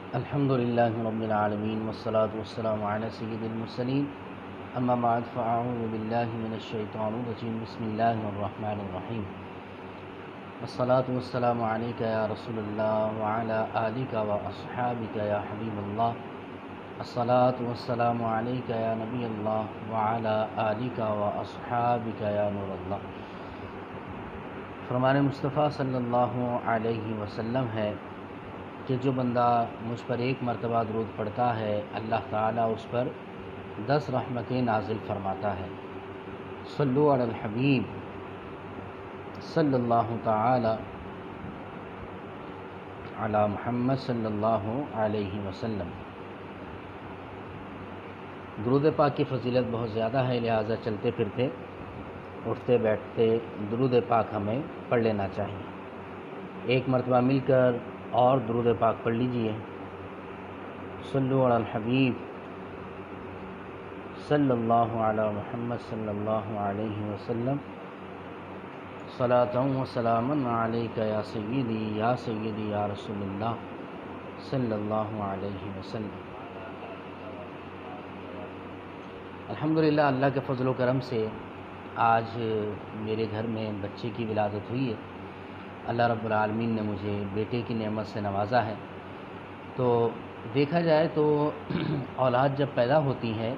الحمد لله رب العالمين والصلاة والسلام على سيد المرسلين أما بعد فأعوذ بالله من الشيطان الرجيم بسم الله الرحمن الرحيم والصلاة والسلام عليك يا رسول الله وعلى آلك وأصحابك يا حبيب الله الصلاة والسلام عليك يا نبي الله وعلى آلك وأصحابك يا نور الله۔ فرمان مصطفیٰ صلی اللہ علیہ وسلم ہے کہ جو بندہ مجھ پر ایک مرتبہ درود پڑھتا ہے اللہ تعالیٰ اس پر 10 رحمتیں نازل فرماتا ہے۔ صلو علی الحبیب صلی اللہ تعالی علی محمد صلی اللہ علیہ وسلم۔ درود پاک کی فضیلت بہت زیادہ ہے، لہٰذا چلتے پھرتے اٹھتے بیٹھتے درود پاک ہمیں پڑھ لینا چاہیے۔ ایک مرتبہ مل کر اور درود پاک پڑھ لیجئے۔ صلو علی الحبیب صلی اللہ علی محمد صلی اللہ علیہ وسلم صلاۃ و سلاما علیک یا سیدی یا رسول اللہ صلی اللہ علیہ وسلم۔ الحمدللہ اللہ کے فضل و کرم سے آج میرے گھر میں بچے کی ولادت ہوئی ہے۔ اللہ رب العالمین نے مجھے بیٹے کی نعمت سے نوازا ہے۔ تو دیکھا جائے تو اولاد جب پیدا ہوتی ہے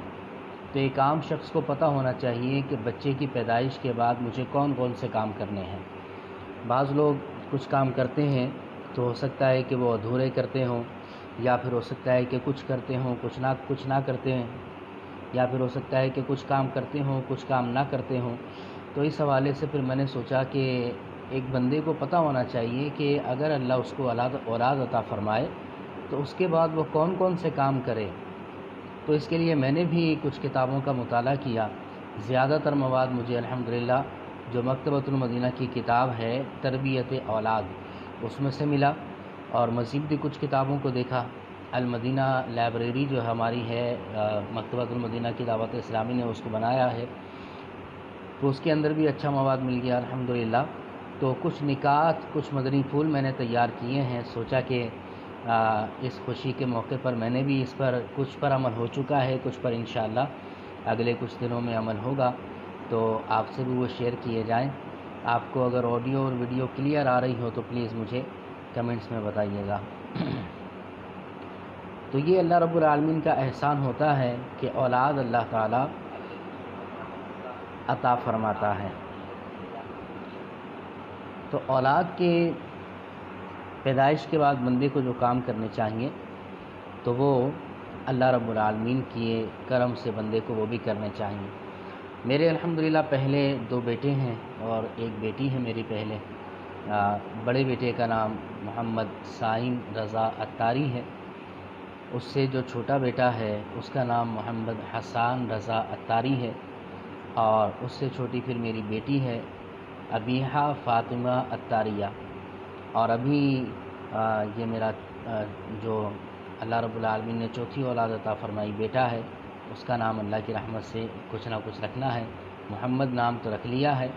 تو ایک عام شخص کو پتہ ہونا چاہیے کہ بچے کی پیدائش کے بعد مجھے کون کون سے کام کرنے ہیں۔ بعض لوگ کچھ کام کرتے ہیں تو ہو سکتا ہے کہ وہ ادھورے کرتے ہوں، یا پھر ہو سکتا ہے کہ کچھ کرتے ہوں کچھ نہ کرتے ہیں، یا پھر ہو سکتا ہے کہ کچھ کام کرتے ہوں کچھ کام نہ کرتے ہوں۔ تو اس حوالے سے پھر میں نے سوچا کہ ایک بندے کو پتہ ہونا چاہیے کہ اگر اللہ اس کو اولاد عطا فرمائے تو اس کے بعد وہ کون کون سے کام کرے۔ تو اس کے لیے میں نے بھی کچھ کتابوں کا مطالعہ کیا۔ زیادہ تر مواد مجھے الحمدللہ جو مکتبۃ المدینہ کی کتاب ہے تربیت اولاد اس میں سے ملا، اور مزید بھی کچھ کتابوں کو دیکھا۔ المدینہ لائبریری جو ہماری ہے مکتبۃ المدینہ کی دعوت اسلامی نے اس کو بنایا ہے، تو اس کے اندر بھی اچھا مواد مل گیا الحمدللہ۔ تو کچھ نکات کچھ مدنی پھول میں نے تیار کیے ہیں، سوچا کہ اس خوشی کے موقع پر میں نے بھی اس پر کچھ پر عمل ہو چکا ہے، کچھ پر انشاءاللہ اگلے کچھ دنوں میں عمل ہوگا، تو آپ سے بھی وہ شیئر کیے جائیں۔ آپ کو اگر آڈیو اور ویڈیو کلیئر آ رہی ہو تو پلیز مجھے کمنٹس میں بتائیے گا۔ تو یہ اللہ رب العالمین کا احسان ہوتا ہے کہ اولاد اللہ تعالی عطا فرماتا ہے۔ تو اولاد کے پیدائش کے بعد بندے کو جو کام کرنے چاہیے تو وہ اللہ رب العالمین کی کرم سے بندے کو وہ بھی کرنے چاہیے۔ میرے الحمدللہ پہلے 2 بیٹے ہیں اور ایک بیٹی ہے میری پہلے۔ بڑے بیٹے کا نام محمد سائم رضا اتاری ہے، اس سے جو چھوٹا بیٹا ہے اس کا نام محمد حسان رضا اتاری ہے، اور اس سے چھوٹی پھر میری بیٹی ہے ابیحہ فاطمہ اتاریہ۔ اور ابھی یہ میرا جو اللہ رب العالمین نے چوتھی اولاد عطا فرمائی بیٹا ہے، اس کا نام اللہ کی رحمت سے کچھ نہ کچھ رکھنا ہے۔ محمد نام تو رکھ لیا ہے،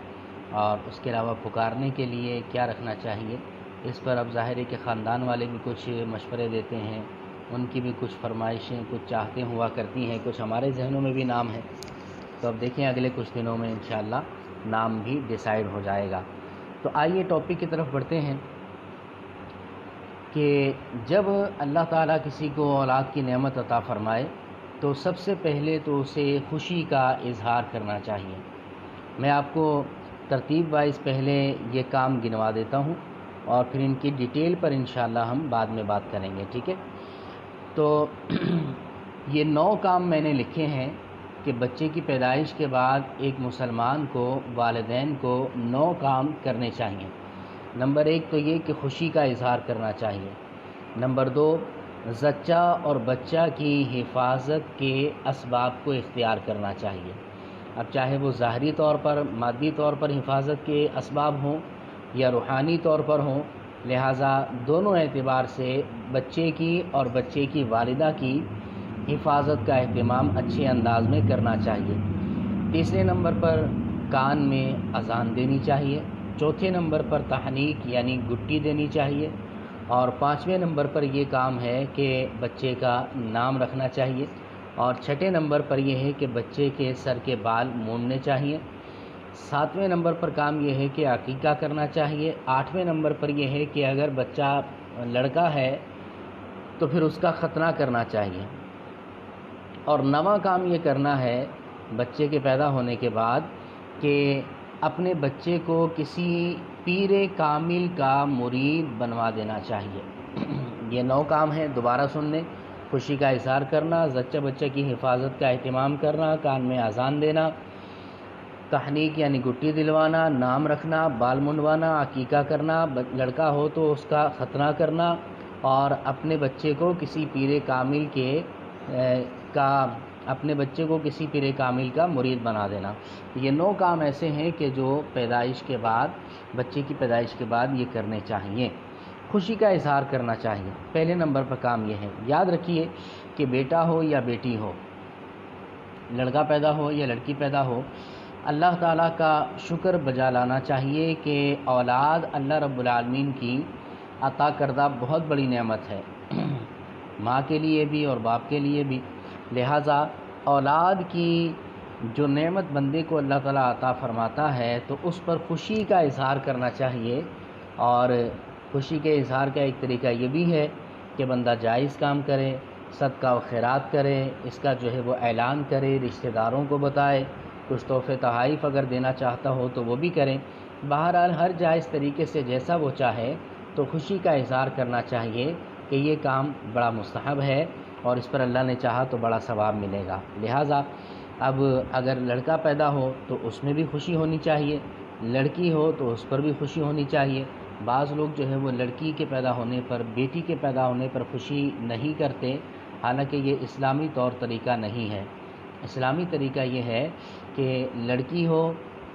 اور اس کے علاوہ پکارنے کے لیے کیا رکھنا چاہیے اس پر اب ظاہر ہے کہ خاندان والے بھی کچھ مشورے دیتے ہیں، ان کی بھی کچھ فرمائشیں کچھ چاہتے ہوا کرتی ہیں، کچھ ہمارے ذہنوں میں بھی نام ہے۔ تو اب دیکھیں اگلے کچھ دنوں میں انشاءاللہ نام بھی ڈیسائیڈ ہو جائے گا۔ تو آئیے ٹاپک کی طرف بڑھتے ہیں کہ جب اللہ تعالیٰ کسی کو اولاد کی نعمت عطا فرمائے تو سب سے پہلے تو اسے خوشی کا اظہار کرنا چاہیے۔ میں آپ کو ترتیب وائز پہلے یہ کام گنوا دیتا ہوں اور پھر ان کی ڈیٹیل پر انشاءاللہ ہم بعد میں بات کریں گے، ٹھیک ہے؟ تو یہ 9 کام میں نے لکھے ہیں کہ بچے کی پیدائش کے بعد ایک مسلمان کو والدین کو 9 کام کرنے چاہیے۔ نمبر 1 تو یہ کہ خوشی کا اظہار کرنا چاہیے۔ نمبر 2 زچہ اور بچہ کی حفاظت کے اسباب کو اختیار کرنا چاہیے۔ اب چاہے وہ ظاہری طور پر مادی طور پر حفاظت کے اسباب ہوں یا روحانی طور پر ہوں، لہٰذا دونوں اعتبار سے بچے کی اور بچے کی والدہ کی حفاظت کا اہتمام اچھے انداز میں کرنا چاہیے۔ تیسرے نمبر پر کان میں اذان دینی چاہیے۔ چوتھے نمبر پر تحنیک یعنی گٹی دینی چاہیے۔ اور 5ویں نمبر پر یہ کام ہے کہ بچے کا نام رکھنا چاہیے، اور 6 نمبر پر یہ ہے کہ بچے کے سر کے بال مونڈنے چاہیے۔ 7ویں نمبر پر کام یہ ہے کہ عقیقہ کرنا چاہیے۔ 8ویں نمبر پر یہ ہے کہ اگر بچہ لڑکا ہے تو پھر اس کا ختنہ کرنا چاہیے۔ اور 9واں کام یہ کرنا ہے بچے کے پیدا ہونے کے بعد کہ اپنے بچے کو کسی پیر کامل کا مرید بنوا دینا چاہیے۔ یہ 9 کام ہیں، دوبارہ سن لیں۔ خوشی کا اظہار کرنا، زچہ بچہ کی حفاظت کا اہتمام کرنا، کان میں اذان دینا، تحنیک یعنی گٹی دلوانا، نام رکھنا، بال منڈوانا، عقیقہ کرنا، لڑکا ہو تو اس کا ختنہ کرنا، اور اپنے بچے کو کسی پیر کامل کا مرید بنا دینا۔ یہ 9 کام ایسے ہیں کہ جو پیدائش کے بعد، بچے کی پیدائش کے بعد یہ کرنے چاہیے۔ خوشی کا اظہار کرنا چاہیے، پہلے نمبر پر کام یہ ہے۔ یاد رکھیے کہ بیٹا ہو یا بیٹی ہو، لڑکا پیدا ہو یا لڑکی پیدا ہو، اللہ تعالیٰ کا شکر بجا لانا چاہیے کہ اولاد اللہ رب العالمین کی عطا کردہ بہت بڑی نعمت ہے، ماں کے لیے بھی اور باپ کے لیے بھی۔ لہٰذا اولاد کی جو نعمت بندے کو اللہ تعالیٰ عطا فرماتا ہے تو اس پر خوشی کا اظہار کرنا چاہیے۔ اور خوشی کے اظہار کا ایک طریقہ یہ بھی ہے کہ بندہ جائز کام کرے، صدقہ و خیرات کرے، اس کا جو ہے وہ اعلان کرے، رشتہ داروں کو بتائے، کچھ تحفے تحائف اگر دینا چاہتا ہو تو وہ بھی کریں۔ بہرحال ہر جائز طریقے سے جیسا وہ چاہے تو خوشی کا اظہار کرنا چاہیے کہ یہ کام بڑا مستحب ہے اور اس پر اللہ نے چاہا تو بڑا ثواب ملے گا۔ لہٰذا اب اگر لڑکا پیدا ہو تو اس میں بھی خوشی ہونی چاہیے، لڑکی ہو تو اس پر بھی خوشی ہونی چاہیے۔ بعض لوگ جو ہے وہ لڑکی کے پیدا ہونے پر، بیٹی کے پیدا ہونے پر خوشی نہیں کرتے، حالانکہ یہ اسلامی طور طریقہ نہیں ہے۔ اسلامی طریقہ یہ ہے کہ لڑکی ہو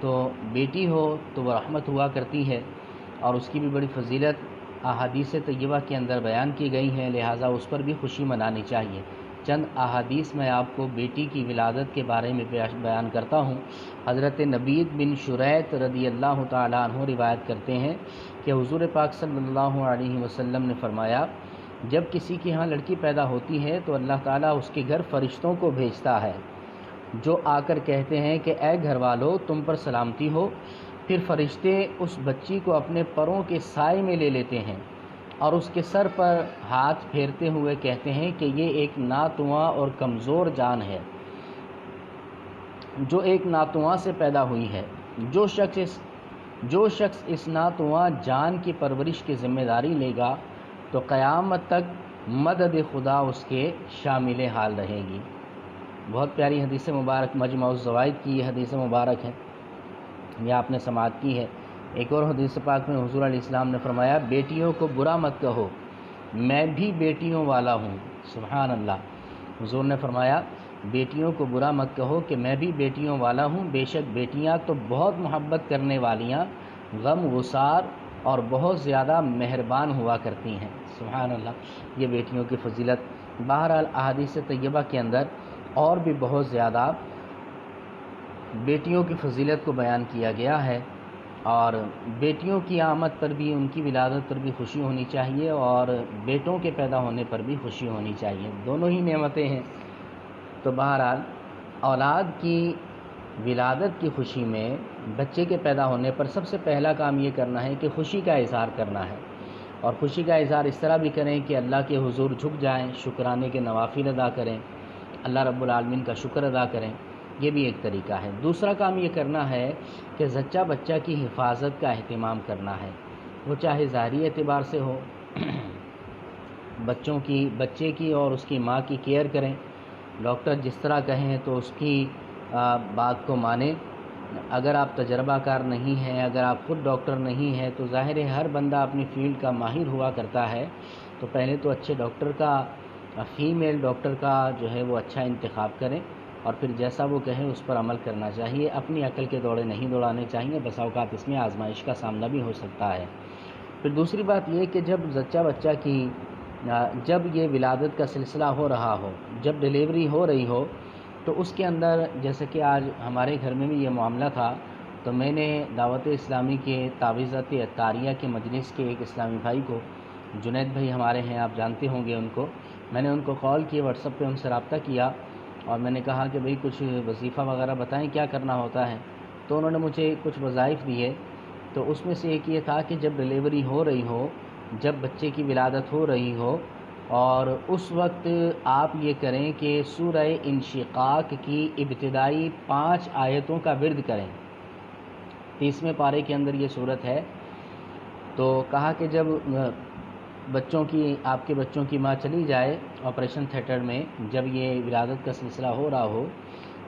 تو بیٹی ہو تو وہ رحمت ہوا کرتی ہے، اور اس کی بھی بڑی فضیلت احادیث طیبہ کے اندر بیان کی گئی ہیں، لہٰذا اس پر بھی خوشی منانی چاہیے۔ چند احادیث میں آپ کو بیٹی کی ولادت کے بارے میں بیان کرتا ہوں۔ حضرت نبید بن شریط رضی اللہ تعالیٰ عنہ روایت کرتے ہیں کہ حضور پاک صلی اللہ علیہ وسلم نے فرمایا، جب کسی کے ہاں لڑکی پیدا ہوتی ہے تو اللہ تعالیٰ اس کے گھر فرشتوں کو بھیجتا ہے جو آ کر کہتے ہیں کہ اے گھر والو تم پر سلامتی ہو۔ پھر فرشتے اس بچی کو اپنے پروں کے سائے میں لے لیتے ہیں اور اس کے سر پر ہاتھ پھیرتے ہوئے کہتے ہیں کہ یہ ایک ناتواں اور کمزور جان ہے جو ایک ناتواں سے پیدا ہوئی ہے۔ جو شخص اس ناتواں جان کی پرورش کی ذمہ داری لے گا تو قیامت تک مدد خدا اس کے شامل حال رہے گی۔ بہت پیاری حدیث مبارک، مجمع الزوائد کی یہ حدیث مبارک ہے، یہ آپ نے سماعت کی ہے۔ ایک اور حدیث پاک میں حضور علیہ السلام نے فرمایا، بیٹیوں کو برا مت کہو، میں بھی بیٹیوں والا ہوں۔ سبحان اللہ۔ حضور نے فرمایا بیٹیوں کو برا مت کہو کہ میں بھی بیٹیوں والا ہوں، بے شک بیٹیاں تو بہت محبت کرنے والیاں، غم گسار اور بہت زیادہ مہربان ہوا کرتی ہیں۔ سبحان اللہ، یہ بیٹیوں کی فضیلت۔ بہرحال احادیث طیبہ کے اندر اور بھی بہت زیادہ بیٹیوں کی فضیلت کو بیان کیا گیا ہے، اور بیٹیوں کی آمد پر بھی، ان کی ولادت پر بھی خوشی ہونی چاہیے، اور بیٹوں کے پیدا ہونے پر بھی خوشی ہونی چاہیے، دونوں ہی نعمتیں ہیں۔ تو بہرحال اولاد کی ولادت کی خوشی میں، بچے کے پیدا ہونے پر سب سے پہلا کام یہ کرنا ہے کہ خوشی کا اظہار کرنا ہے، اور خوشی کا اظہار اس طرح بھی کریں کہ اللہ کے حضور جھک جائیں، شکرانے کے نوافل ادا کریں، اللہ رب العالمین کا شکر ادا کریں، یہ بھی ایک طریقہ ہے۔ دوسرا کام یہ کرنا ہے کہ زچہ بچہ کی حفاظت کا اہتمام کرنا ہے، وہ چاہے ظاہری اعتبار سے ہو، بچے کی اور اس کی ماں کی کیئر کریں، ڈاکٹر جس طرح کہیں تو اس کی بات کو مانیں۔ اگر آپ تجربہ کار نہیں ہیں، اگر آپ خود ڈاکٹر نہیں ہیں تو ظاہر ہے ہر بندہ اپنی فیلڈ کا ماہر ہوا کرتا ہے، تو پہلے تو اچھے ڈاکٹر کا، فیمیل ڈاکٹر کا جو ہے وہ اچھا انتخاب کریں، اور پھر جیسا وہ کہیں اس پر عمل کرنا چاہیے، اپنی عقل کے دوڑے نہیں دوڑانے چاہیے، بسا اوقات اس میں آزمائش کا سامنا بھی ہو سکتا ہے۔ پھر دوسری بات یہ کہ جب زچہ بچہ کی، جب یہ ولادت کا سلسلہ ہو رہا ہو، جب ڈیلیوری ہو رہی ہو، تو اس کے اندر جیسے کہ آج ہمارے گھر میں بھی یہ معاملہ تھا، تو میں نے دعوت اسلامی کے تعویذات عطاریہ کے مجلس کے ایک اسلامی بھائی کو جنید بھائی ہمارے ہیں، آپ جانتے ہوں گے ان کو. میں نے ان کو کال کی، واٹس ایپ پہ ان سے رابطہ کیا اور میں نے کہا کہ بھئی کچھ وظیفہ وغیرہ بتائیں کیا کرنا ہوتا ہے. تو انہوں نے مجھے کچھ وظائف دیے. تو اس میں سے ایک یہ تھا کہ جب ڈلیوری ہو رہی ہو، جب بچے کی ولادت ہو رہی ہو، اور اس وقت آپ یہ کریں کہ سورہ انشقاق کی ابتدائی 5 آیتوں کا ورد کریں. 30ویں پارے کے اندر یہ صورت ہے. تو کہا کہ جب آپ کے بچوں کی ماں چلی جائے آپریشن تھیٹر میں، جب یہ ولادت کا سلسلہ ہو رہا ہو،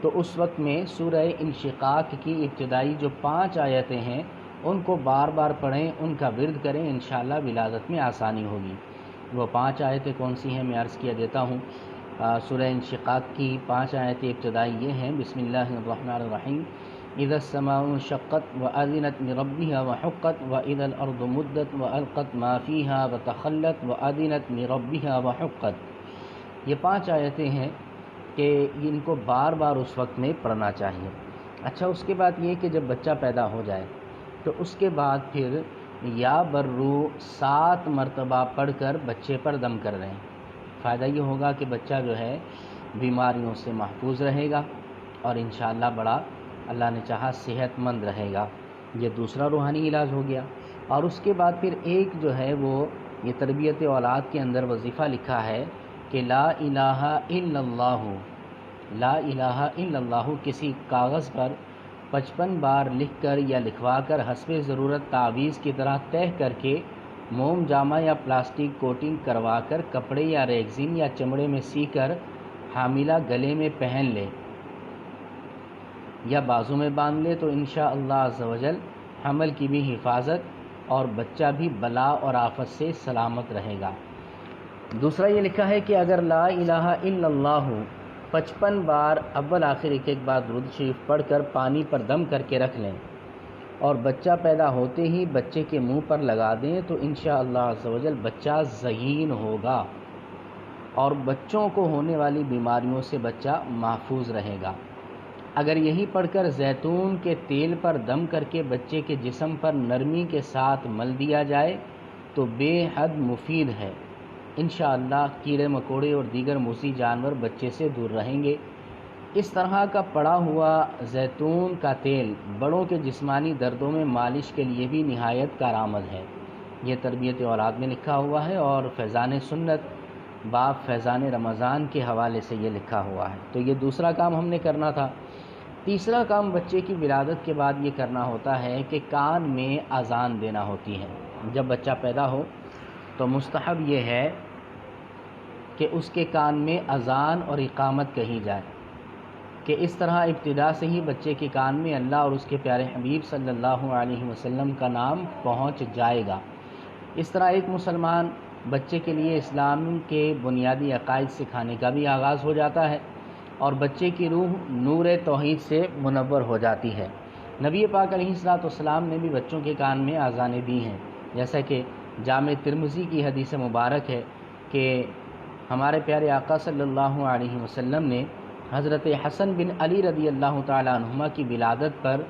تو اس وقت میں سورہ انشقاق کی ابتدائی جو 5 آیتیں ہیں ان کو بار بار پڑھیں، ان کا ورد کریں، انشاءاللہ ولادت میں آسانی ہوگی. وہ 5 آیتیں کون سی ہیں میں عرض کیا دیتا ہوں. سورہ انشقاق کی 5 آیتیں ابتدائی یہ ہیں: بسم اللہ الرحمن الرحیم، اذا السماء انشقت وأذنت لربها وحقت وإذا الأرض مدت وألقت ما فيها وتخلت وأذنت لربها وحقت. یہ 5 آیتیں ہیں کہ ان کو بار بار اس وقت میں پڑھنا چاہیے. اچھا، اس کے بعد یہ کہ جب بچہ پیدا ہو جائے تو اس کے بعد پھر یا برو 7 مرتبہ پڑھ کر بچے پر دم کر رہے ہیں. فائدہ یہ ہوگا کہ بچہ جو ہے بیماریوں سے محفوظ رہے گا اور انشاءاللہ بڑا اللہ نے چاہا صحت مند رہے گا. یہ دوسرا روحانی علاج ہو گیا. اور اس کے بعد پھر ایک جو ہے وہ یہ تربیت اولاد کے اندر وظیفہ لکھا ہے کہ لا الہ الا اللہ، لا الہ الا اللہ کسی کاغذ پر 55 بار لکھ کر یا لکھوا کر حسب ضرورت تعویذ کی طرح تہہ کر کے موم جامہ یا پلاسٹک کوٹنگ کروا کر کپڑے یا ریگزین یا چمڑے میں سی کر حاملہ گلے میں پہن لے یا بازو میں باندھ لے تو انشاءاللہ عز و جل حمل کی بھی حفاظت اور بچہ بھی بلا اور آفت سے سلامت رہے گا. دوسرا یہ لکھا ہے کہ اگر لا الہ الا اللہ 55 بار اول آخر ایک بار درود شریف پڑھ کر پانی پر دم کر کے رکھ لیں اور بچہ پیدا ہوتے ہی بچے کے منہ پر لگا دیں تو انشاءاللہ عز و جل بچہ ذہین ہوگا اور بچوں کو ہونے والی بیماریوں سے بچہ محفوظ رہے گا. اگر یہی پڑھ کر زیتون کے تیل پر دم کر کے بچے کے جسم پر نرمی کے ساتھ مل دیا جائے تو بے حد مفید ہے. انشاءاللہ کیڑے مکوڑے اور دیگر موذی جانور بچے سے دور رہیں گے. اس طرح کا پڑا ہوا زیتون کا تیل بڑوں کے جسمانی دردوں میں مالش کے لیے بھی نہایت کارآمد ہے. یہ تربیت اولاد میں لکھا ہوا ہے اور فیضان سنت باب فیضان رمضان کے حوالے سے یہ لکھا ہوا ہے. تو یہ دوسرا کام ہم نے کرنا تھا. تیسرا کام بچے کی ولادت کے بعد یہ کرنا ہوتا ہے کہ کان میں اذان دینا ہوتی ہے. جب بچہ پیدا ہو تو مستحب یہ ہے کہ اس کے کان میں اذان اور اقامت کہی جائے کہ اس طرح ابتدا سے ہی بچے کے کان میں اللہ اور اس کے پیارے حبیب صلی اللہ علیہ وسلم کا نام پہنچ جائے گا. اس طرح ایک مسلمان بچے کے لیے اسلام کے بنیادی عقائد سکھانے کا بھی آغاز ہو جاتا ہے اور بچے کی روح نور توحید سے منور ہو جاتی ہے. نبی پاک علیہ الصلوۃ والسلام نے بھی بچوں کے کان میں اذانیں دی ہیں، جیسا کہ جامع ترمذی کی حدیث مبارک ہے کہ ہمارے پیارے آقا صلی اللہ علیہ وسلم نے حضرت حسن بن علی رضی اللہ تعالی عنہما کی ولادت پر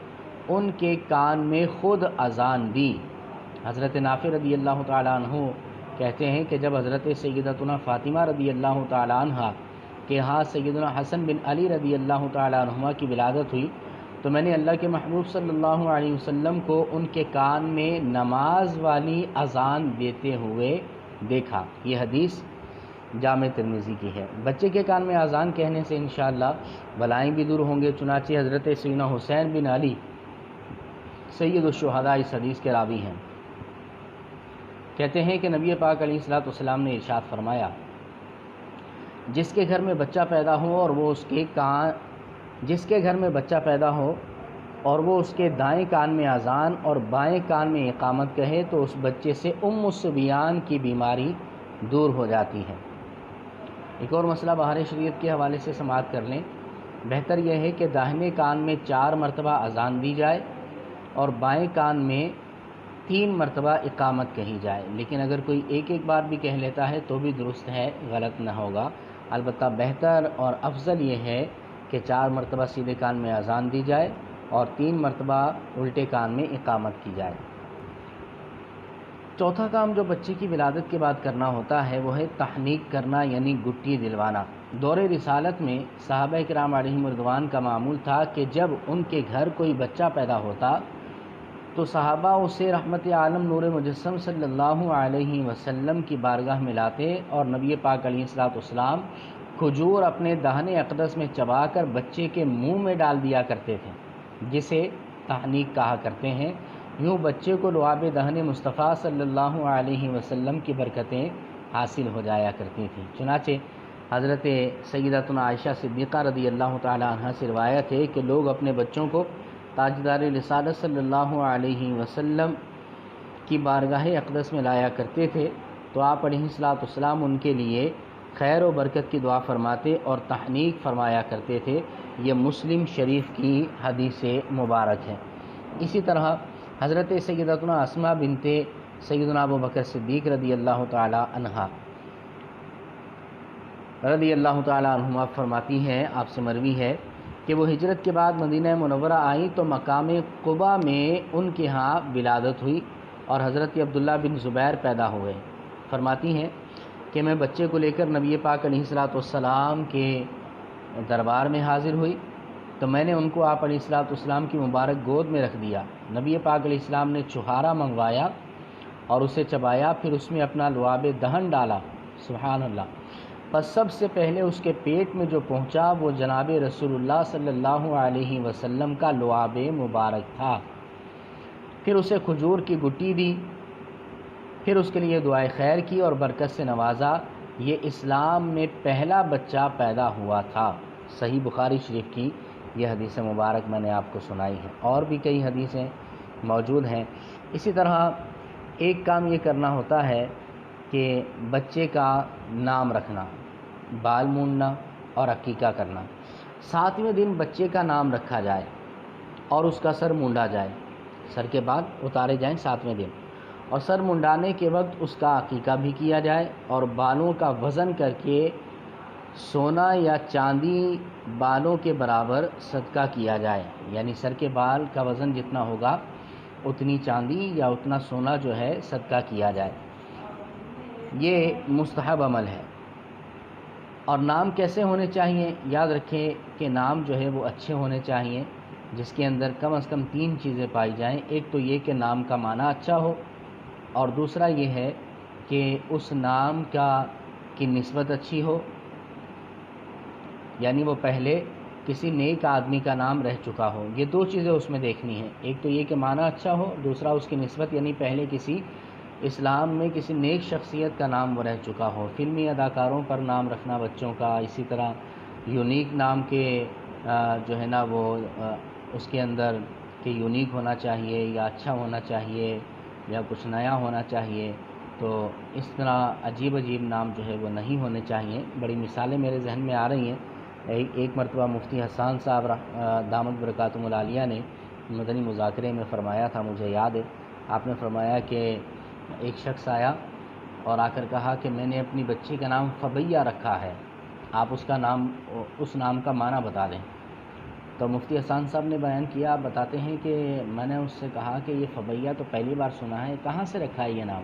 ان کے کان میں خود اذان دی. حضرت نافع رضی اللہ تعالی عنہ کہتے ہیں کہ جب حضرت سیدتنا فاطمہ رضی اللہ تعالی عنہ کہ ہاں سیدنا حسن بن علی رضی اللہ تعالی عنہما کی ولادت ہوئی تو میں نے اللہ کے محبوب صلی اللہ علیہ وسلم کو ان کے کان میں نماز والی اذان دیتے ہوئے دیکھا. یہ حدیث جامع ترمذی کی ہے. بچے کے کان میں اذان کہنے سے انشاءاللہ بلائیں بھی دور ہوں گے. چنانچہ حضرت سیدنا حسین بن علی سید الشہداء اس حدیث کے راوی ہیں. کہتے ہیں کہ نبی پاک علیہ الصلوۃ والسلام نے ارشاد فرمایا جس کے گھر میں بچہ پیدا ہو اور وہ اس کے دائیں کان میں اذان اور بائیں کان میں اقامت کہے تو اس بچے سے الصبیان کی بیماری دور ہو جاتی ہے. ایک اور مسئلہ بہار شریعت کے حوالے سے سماعت کر لیں. بہتر یہ ہے کہ داہنے کان میں 4 مرتبہ اذان دی جائے اور بائیں کان میں 3 مرتبہ اقامت کہی جائے، لیکن اگر کوئی ایک بار بھی کہہ لیتا ہے تو بھی درست ہے، غلط نہ ہوگا. البتہ بہتر اور افضل یہ ہے کہ 4 مرتبہ سیدھے کان میں اذان دی جائے اور 3 مرتبہ الٹے کان میں اقامت کی جائے. چوتھا کام جو بچے کی ولادت کے بعد کرنا ہوتا ہے وہ ہے تحنیک کرنا، یعنی گٹی دلوانا۔ دور رسالت میں صحابہ کرام علیہم رضوان کا معمول تھا کہ جب ان کے گھر کوئی بچہ پیدا ہوتا تو صحابہ اسے رحمت عالم نور مجسم صلی اللہ علیہ وسلم کی بارگاہ میں لاتے اور نبی پاک علیہ الصلوۃ والسلام کھجور اپنے دہن اقدس میں چبا کر بچے کے منہ میں ڈال دیا کرتے تھے، جسے تحنیک کہا کرتے ہیں۔ یوں بچے کو لعاب دہن مصطفیٰ صلی اللہ علیہ وسلم کی برکتیں حاصل ہو جایا کرتی تھیں۔ چنانچہ حضرت سیدتنا عائشہ صدیقہ رضی اللہ تعالی عنہ سے روایت ہے کہ لوگ اپنے بچوں کو تاجدار رسالت صلی اللہ علیہ وسلم کی بارگاہ اقدس میں لایا کرتے تھے تو آپ علیہ الصلوۃ والسلام ان کے لیے خیر و برکت کی دعا فرماتے اور تحنیک فرمایا کرتے تھے۔ یہ مسلم شریف کی حدیث مبارک ہے۔ اسی طرح حضرت سیدتنا اسماء بنت سیدنا ابو بکر صدیق رضی اللہ تعالی عنہما فرماتی ہیں، آپ سے مروی ہے کہ وہ ہجرت کے بعد مدینہ منورہ آئیں تو مقام قباء میں ان کے ہاں ولادت ہوئی اور حضرت عبداللہ بن زبیر پیدا ہوئے۔ فرماتی ہیں کہ میں بچے کو لے کر نبی پاک علیہ الصلوۃ والسلام کے دربار میں حاضر ہوئی تو میں نے ان کو آپ علیہ الصلوۃ والسلام کی مبارک گود میں رکھ دیا۔ نبی پاک علیہ السلام نے چھہارا منگوایا اور اسے چبایا، پھر اس میں اپنا لعاب دہن ڈالا۔ سبحان اللہ۔ پس سب سے پہلے اس کے پیٹ میں جو پہنچا وہ جناب رسول اللہ صلی اللہ علیہ وسلم کا لعاب مبارک تھا۔ پھر اسے کھجور کی گٹی دی، پھر اس کے لیے دعائے خیر کی اور برکت سے نوازا۔ یہ اسلام میں پہلا بچہ پیدا ہوا تھا۔ صحیح بخاری شریف کی یہ حدیث مبارک میں نے آپ کو سنائی ہے، اور بھی کئی حدیثیں موجود ہیں۔ اسی طرح ایک کام یہ کرنا ہوتا ہے کہ بچے کا نام رکھنا، بال مونڈنا اور عقیقہ کرنا۔ 7ویں دن بچے کا نام رکھا جائے اور اس کا سر مونڈا جائے، سر کے بال اتارے جائیں 7ویں دن، اور سر منڈانے کے وقت اس کا عقیقہ بھی کیا جائے اور بالوں کا وزن کر کے سونا یا چاندی بالوں کے برابر صدقہ کیا جائے، یعنی سر کے بال کا وزن جتنا ہوگا اتنی چاندی یا اتنا سونا جو ہے صدقہ کیا جائے۔ یہ مستحب عمل ہے۔ اور نام کیسے ہونے چاہیے؟ یاد رکھیں کہ نام جو ہے وہ اچھے ہونے چاہیے، جس کے اندر کم از کم 3 چیزیں پائی جائیں۔ ایک تو یہ کہ نام کا معنی اچھا ہو، اور دوسرا یہ ہے کہ اس نام کی نسبت اچھی ہو، یعنی وہ پہلے کسی نیک آدمی کا نام رہ چکا ہو۔ یہ 2 چیزیں اس میں دیکھنی ہیں، ایک تو یہ کہ معنی اچھا ہو، دوسرا اس کی نسبت، یعنی پہلے کسی اسلام میں کسی نیک شخصیت کا نام وہ رہ چکا ہو۔ فلمی اداکاروں پر نام رکھنا بچوں کا، اسی طرح یونیک نام کے جو ہے نا وہ اس کے اندر کہ یونیک ہونا چاہیے یا اچھا ہونا چاہیے یا کچھ نیا ہونا چاہیے، تو اس طرح عجیب نام جو ہے وہ نہیں ہونے چاہیے۔ بڑی مثالیں میرے ذہن میں آ رہی ہیں۔ ایک مرتبہ مفتی حسان صاحب دامت برکاتہم العالیہ نے مدنی مذاکرے میں فرمایا تھا، مجھے یاد ہے، آپ نے فرمایا کہ ایک شخص آیا اور آ کر کہا کہ میں نے اپنی بچی کا نام فبیہ رکھا ہے، آپ اس نام کا معنی بتا دیں۔ تو مفتی حسان صاحب نے بیان کیا، آپ بتاتے ہیں کہ میں نے اس سے کہا کہ یہ فبیہ تو پہلی بار سنا ہے، کہاں سے رکھا ہے یہ نام؟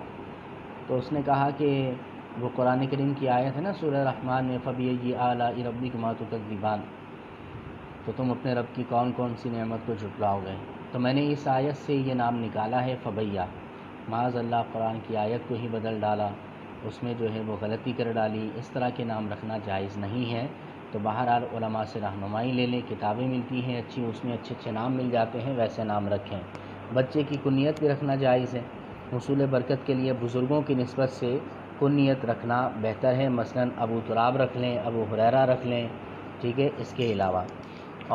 تو اس نے کہا کہ وہ قرآن کریم کی آیت ہے نا سورہ رحمان میں، فَبِأَيِّ آلَاءِ رَبِّكُمَا تُكَذِّبَانِ، تو تم اپنے رب کی کون کون سی نعمت کو جھٹلاؤ گے۔ تو میں نے اس آیت سے یہ نام نکالا ہے فبیہ۔ معاذ اللہ قرآن کی آیت کو ہی بدل ڈالا، اس میں جو ہے وہ غلطی کر ڈالی۔ اس طرح کے نام رکھنا جائز نہیں ہے۔ تو بہرحال علماء سے رہنمائی لے لیں، کتابیں ملتی ہیں اچھی، اس میں اچھے نام مل جاتے ہیں، ویسے نام رکھیں۔ بچے کی کنیت بھی رکھنا جائز ہے۔ حصول برکت کے لیے بزرگوں کی نسبت سے کنیت رکھنا بہتر ہے، مثلا ابو تراب رکھ لیں، ابو ہریرہ رکھ لیں، ٹھیک ہے۔ اس کے علاوہ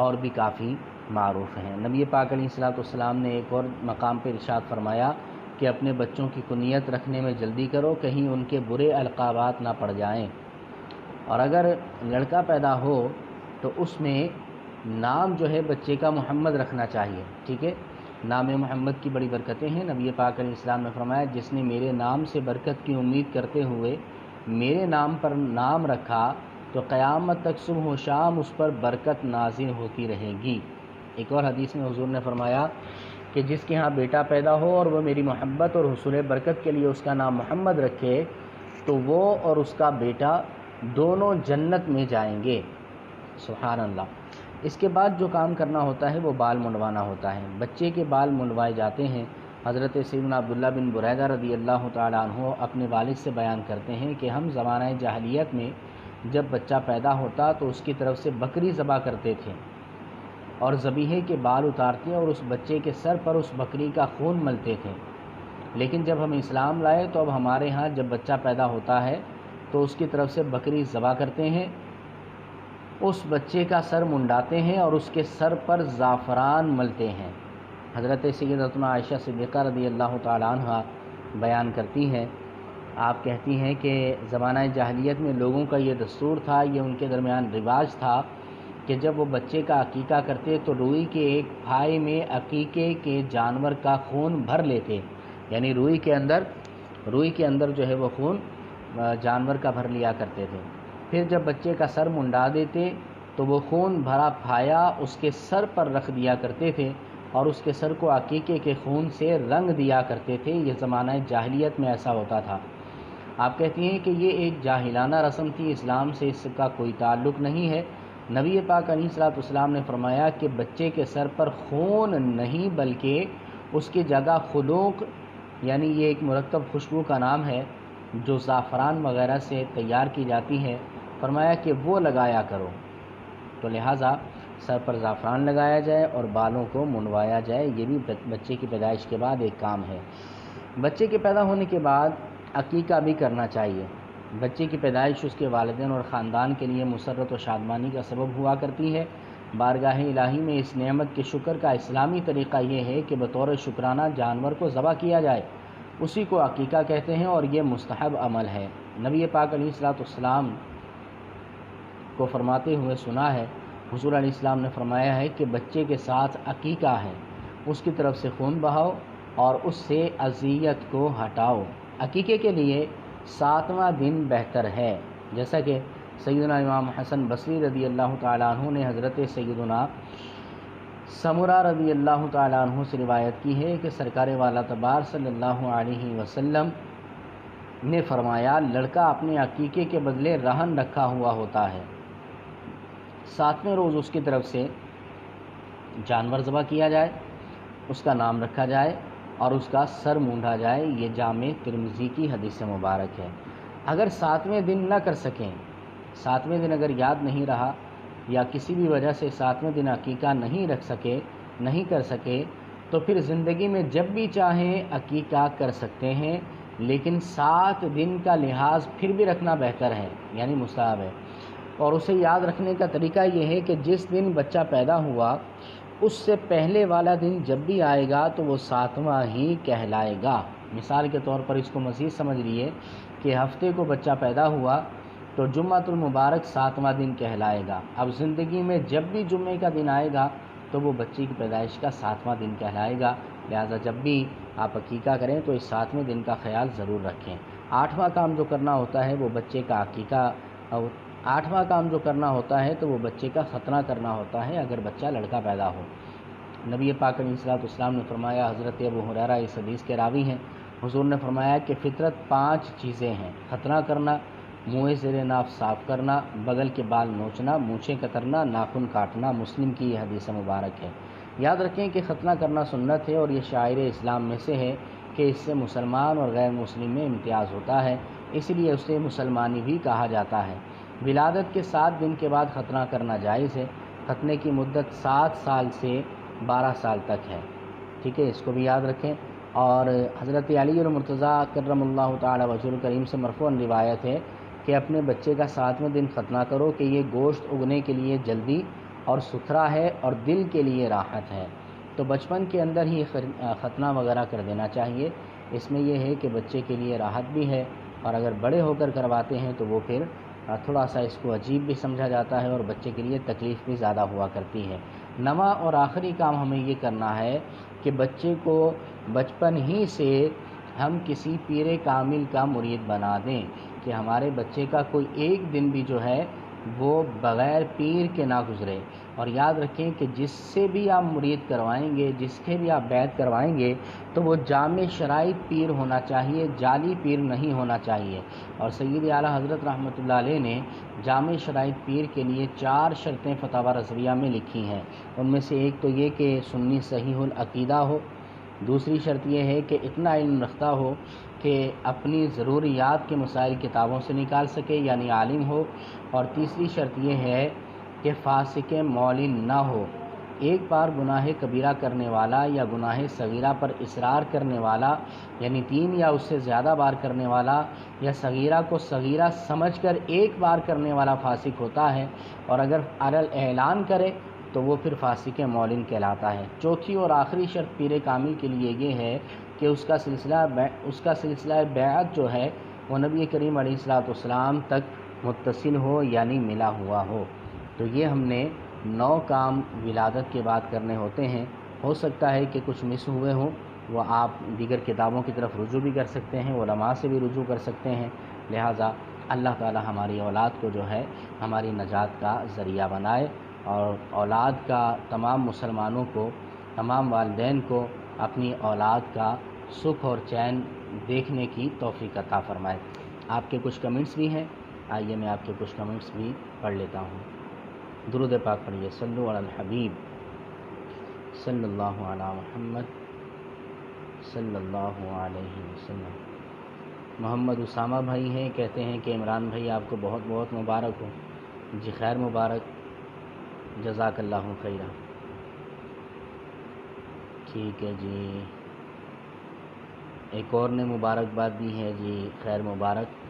اور بھی کافی معروف ہیں۔ نبی پاک علیہ الصلوۃ والسلام نے ایک اور مقام پر ارشاد فرمایا کہ اپنے بچوں کی کنیت رکھنے میں جلدی کرو، کہیں ان کے برے القابات نہ پڑ جائیں۔ اور اگر لڑکا پیدا ہو تو اس میں نام جو ہے بچے کا محمد رکھنا چاہیے، ٹھیک ہے۔ نام محمد کی بڑی برکتیں ہیں۔ نبی پاک علیہ السلام نے فرمایا جس نے میرے نام سے برکت کی امید کرتے ہوئے میرے نام پر نام رکھا تو قیامت تک صبح و شام اس پر برکت نازل ہوتی رہے گی۔ ایک اور حدیث میں حضور نے فرمایا کہ جس کے ہاں بیٹا پیدا ہو اور وہ میری محبت اور حصول برکت کے لیے اس کا نام محمد رکھے تو وہ اور اس کا بیٹا دونوں جنت میں جائیں گے۔ سبحان اللہ۔ اس کے بعد جو کام کرنا ہوتا ہے وہ بال منڈوانا ہوتا ہے۔ بچے کے بال منڈوائے جاتے ہیں۔ حضرت سیدنا عبداللہ بن بریدہ رضی اللہ تعالیٰ عنہ اپنے والد سے بیان کرتے ہیں کہ ہم زمانہ جاہلیت میں جب بچہ پیدا ہوتا تو اس کی طرف سے بکری ذبح کرتے تھے اور ذبیحے کے بال اتارتے اور اس بچے کے سر پر اس بکری کا خون ملتے تھے، لیکن جب ہم اسلام لائے تو اب ہمارے ہاں جب بچہ پیدا ہوتا ہے تو اس کی طرف سے بکری ذبح کرتے ہیں، اس بچے کا سر منڈاتے ہیں اور اس کے سر پر زعفران ملتے ہیں۔ حضرت سیدتنا عائشہ صدیقہ رضی اللہ تعالیٰ عنہ بیان کرتی ہیں، آپ کہتی ہیں کہ زمانہ جاہلیت میں لوگوں کا یہ دستور تھا، یہ ان کے درمیان رواج تھا کہ جب وہ بچے کا عقیقہ کرتے تو روئی کے ایک پھائی میں عقیقے کے جانور کا خون بھر لیتے، یعنی روئی کے اندر جو ہے وہ خون جانور کا بھر لیا کرتے تھے۔ پھر جب بچے کا سر منڈا دیتے تو وہ خون بھرا پھایا اس کے سر پر رکھ دیا کرتے تھے اور اس کے سر کو عقیقے کے خون سے رنگ دیا کرتے تھے۔ یہ زمانہ جاہلیت میں ایسا ہوتا تھا۔ آپ کہتی ہیں کہ یہ ایک جاہلانہ رسم تھی، اسلام سے اس کا کوئی تعلق نہیں ہے۔ نبی پاک علیہ الصلوۃ والسلام نے فرمایا کہ بچے کے سر پر خون نہیں بلکہ اس کی جگہ خلوق، یعنی یہ ایک مرکب خوشبو کا نام ہے جو زعفران وغیرہ سے تیار کی جاتی ہے، فرمایا کہ وہ لگایا کرو۔ تو لہٰذا سر پر زعفران لگایا جائے اور بالوں کو منڈوایا جائے، یہ بھی بچے کی پیدائش کے بعد ایک کام ہے۔ بچے کے پیدا ہونے کے بعد عقیقہ بھی کرنا چاہیے۔ بچے کی پیدائش اس کے والدین اور خاندان کے لیے مسرت و شادمانی کا سبب ہوا کرتی ہے۔ بارگاہ الہی میں اس نعمت کے شکر کا اسلامی طریقہ یہ ہے کہ بطور شکرانہ جانور کو ذبح کیا جائے، اسی کو عقیقہ کہتے ہیں اور یہ مستحب عمل ہے۔ نبی پاک علیہ الصلوۃ والسلام کو فرماتے ہوئے سنا ہے، حضور علیہ السلام نے فرمایا ہے کہ بچے کے ساتھ عقیقہ ہے، اس کی طرف سے خون بہاؤ اور اس سے اذیت کو ہٹاؤ۔ عقیقے کے لیے 7واں دن بہتر ہے، جیسا کہ سیدنا امام حسن بصری رضی اللہ تعالیٰ عنہ نے حضرت سیدنا سمرہ رضی اللہ تعالیٰ عنہ سے روایت کی ہے کہ سرکار والا تبار صلی اللہ علیہ وسلم نے فرمایا، لڑکا اپنے عقیقے کے بدلے رہن رکھا ہوا ہوتا ہے، 7ویں روز اس کی طرف سے جانور ذبح کیا جائے، اس کا نام رکھا جائے اور اس کا سر مونڈا جائے۔ یہ جامع ترمذی کی حدیث مبارک ہے۔ اگر 7ویں دن نہ کر سکیں، 7ویں دن اگر یاد نہیں رہا یا کسی بھی وجہ سے 7ویں دن عقیقہ نہیں کر سکے تو پھر زندگی میں جب بھی چاہیں عقیقہ کر سکتے ہیں، لیکن 7 دن کا لحاظ پھر بھی رکھنا بہتر ہے، یعنی مستحب ہے۔ اور اسے یاد رکھنے کا طریقہ یہ ہے کہ جس دن بچہ پیدا ہوا اس سے پہلے والا دن جب بھی آئے گا تو وہ 7واں ہی کہلائے گا۔ مثال کے طور پر اس کو مزید سمجھ لیے کہ ہفتے کو بچہ پیدا ہوا تو جمعۃ المبارک 7واں دن کہلائے گا۔ اب زندگی میں جب بھی جمعے کا دن آئے گا تو وہ بچے کی پیدائش کا 7واں دن کہلائے گا، لہٰذا جب بھی آپ عقیقہ کریں تو اس 7ویں دن کا خیال ضرور رکھیں۔ 8واں کام جو کرنا ہوتا ہے وہ بچے کا عقیقہ، 8واں کام جو کرنا ہوتا ہے تو وہ بچے کا ختنہ کرنا ہوتا ہے اگر بچہ لڑکا پیدا ہو۔ نبی پاک علیہ الصلوۃ والسلام نے فرمایا، حضرت ابو ہریرہ اس حدیث کے راوی ہیں، حضور نے فرمایا کہ فطرت 5 چیزیں ہیں: ختنہ کرنا، منہ زیر ناف صاف کرنا، بغل کے بال نوچنا، مونچھیں کترنا، ناخن کاٹنا۔ مسلم کی یہ حدیث مبارک ہے۔ یاد رکھیں کہ ختنہ کرنا سنت ہے اور یہ شاعر اسلام میں سے ہے کہ اس سے مسلمان اور غیر مسلم میں امتیاز ہوتا ہے، اس لیے اسے مسلمانی بھی کہا جاتا ہے۔ ولادت کے 7 دن کے بعد ختنہ کرنا جائز ہے۔ ختنے کی مدت 7 سال سے 12 سال تک ہے، ٹھیک ہے، اس کو بھی یاد رکھیں۔ اور حضرت علی المرتضیٰ کرم اللہ تعالی وجہ الکریم سے مرفوعاً روایت ہے کہ اپنے بچے کا 7ویں دن ختنہ کرو کہ یہ گوشت اگنے کے لیے جلدی اور ستھرا ہے اور دل کے لیے راحت ہے۔ تو بچپن کے اندر ہی ختنہ وغیرہ کر دینا چاہیے، اس میں یہ ہے کہ بچے کے لیے راحت بھی ہے، اور اگر بڑے ہو کر کرواتے ہیں تو وہ پھر تھوڑا سا اس کو عجیب بھی سمجھا جاتا ہے اور بچے کے لیے تکلیف بھی زیادہ ہوا کرتی ہے۔ 9واں اور آخری کام ہمیں یہ کرنا ہے کہ بچے کو بچپن ہی سے ہم کسی پیر کامل کا مرید بنا دیں، کہ ہمارے بچے کا کوئی ایک دن بھی جو ہے وہ بغیر پیر کے نہ گزرے۔ اور یاد رکھیں کہ جس سے بھی آپ مرید کروائیں گے، جس کے بھی آپ بیعت کروائیں گے، تو وہ جامع شرائط پیر ہونا چاہیے، جعلی پیر نہیں ہونا چاہیے۔ اور سید اعلیٰ حضرت رحمۃ اللہ علیہ نے جامع شرائط پیر کے لیے 4 شرطیں فتاوی رضویہ میں لکھی ہیں۔ ان میں سے ایک تو یہ کہ سنی صحیح العقیدہ ہو، دوسری شرط یہ ہے کہ اتنا علم رکھتا ہو کہ اپنی ضروریات کے مسائل کتابوں سے نکال سکے، یعنی عالم ہو، اور تیسری شرط یہ ہے کہ فاسق معلن نہ ہو۔ ایک بار گناہ کبیرہ کرنے والا یا گناہ صغیرہ پر اصرار کرنے والا، یعنی 3 یا اس سے زیادہ بار کرنے والا، یا صغیرہ کو صغیرہ سمجھ کر ایک بار کرنے والا فاسق ہوتا ہے، اور اگر علی اعلان کرے تو وہ پھر فاسق معلن کہلاتا ہے۔ چوتھی اور آخری شرط پیر کامل کے لیے یہ ہے کہ اس کا سلسلہ بیعت جو ہے وہ نبی کریم علیہ الصلوۃ والسلام تک متصل ہو، یعنی ملا ہوا ہو۔ تو یہ ہم نے 9 کام ولادت کے بعد کرنے ہوتے ہیں۔ ہو سکتا ہے کہ کچھ مس ہوئے ہوں، وہ آپ دیگر کتابوں کی طرف رجوع بھی کر سکتے ہیں، علماء سے بھی رجوع کر سکتے ہیں۔ لہٰذا اللہ تعالی ہماری اولاد کو جو ہے ہماری نجات کا ذریعہ بنائے، اور اولاد کا تمام مسلمانوں کو، تمام والدین کو اپنی اولاد کا سکھ اور چین دیکھنے کی توفیق عطا فرمائے۔ آپ کے کچھ کمنٹس بھی ہیں، آئیے میں آپ کے کچھ کمنٹس بھی پڑھ لیتا ہوں۔ درود پاک پڑھیے، صلو علی الحبیب صلی اللہ علی محمد صلی اللہ علیہ وسلم۔ محمد اسامہ بھائی ہیں، کہتے ہیں کہ عمران بھائی آپ کو بہت بہت مبارک ہو۔ جی خیر مبارک، جزاک اللہ خیرہ۔ ٹھیک ہے جی، ایک اور نے مبارکباد دی ہے جی، خیر مبارک،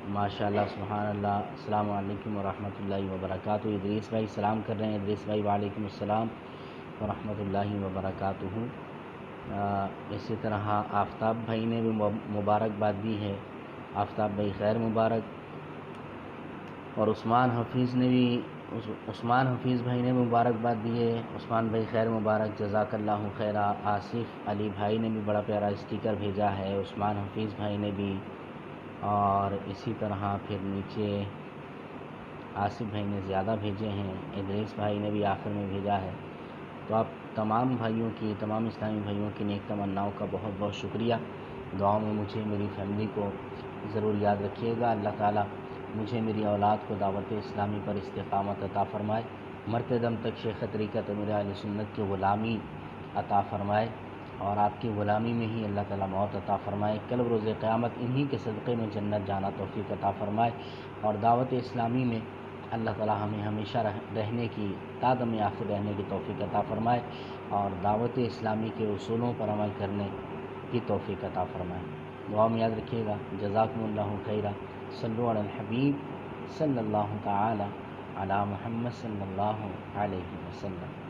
ماشاءاللہ سبحان اللہ۔ السلام علیکم ورحمۃ اللہ وبرکاتہ۔ ادریس بھائی سلام کر رہے ہیں، ادریس بھائی وعلیکم السلام ورحمۃ اللہ وبرکاتہ۔ اسی طرح آفتاب بھائی نے بھی مبارکباد دی ہے، آفتاب بھائی خیر مبارک۔ اور عثمان حفیظ بھائی نے مبارکباد دی ہے، عثمان بھائی خیر مبارک، جزاک اللہ خیرہ۔ آصف علی بھائی نے بھی بڑا پیارا اسٹیکر بھیجا ہے، عثمان حفیظ بھائی نے بھی، اور اسی طرح پھر نیچے آصف بھائی نے زیادہ بھیجے ہیں، ادریس بھائی نے بھی آخر میں بھیجا ہے۔ تو آپ تمام بھائیوں کی، تمام اسلامی بھائیوں کی نیک تمناؤں کا بہت بہت شکریہ۔ دعاؤں میں مجھے، میری فیملی کو ضرور یاد رکھیے گا۔ اللہ تعالیٰ مجھے، میری اولاد کو دعوت اسلامی پر استقامت عطا فرمائے، مرتے دم تک شیخ طریقت امیر اہل سنت کی غلامی عطا فرمائے، اور آپ کی غلامی میں ہی اللہ تعالیٰ موت عطا فرمائے، کل روز قیامت انہی کے صدقے میں جنت جانا توفیق عطا فرمائے، اور دعوت اسلامی میں اللہ تعالیٰ ہمیں ہمیشہ رہنے کی، تا دم آخر رہنے کی توفیق عطا فرمائے، اور دعوت اسلامی کے اصولوں پر عمل کرنے کی توفیق عطا فرمائے۔ دعا میں یاد رکھیے گا۔ جزاکم اللہ خیرہ۔ صلو علی الحبیب صلی اللہ تعالی علی محمد صلی اللہ علیہ وسلم۔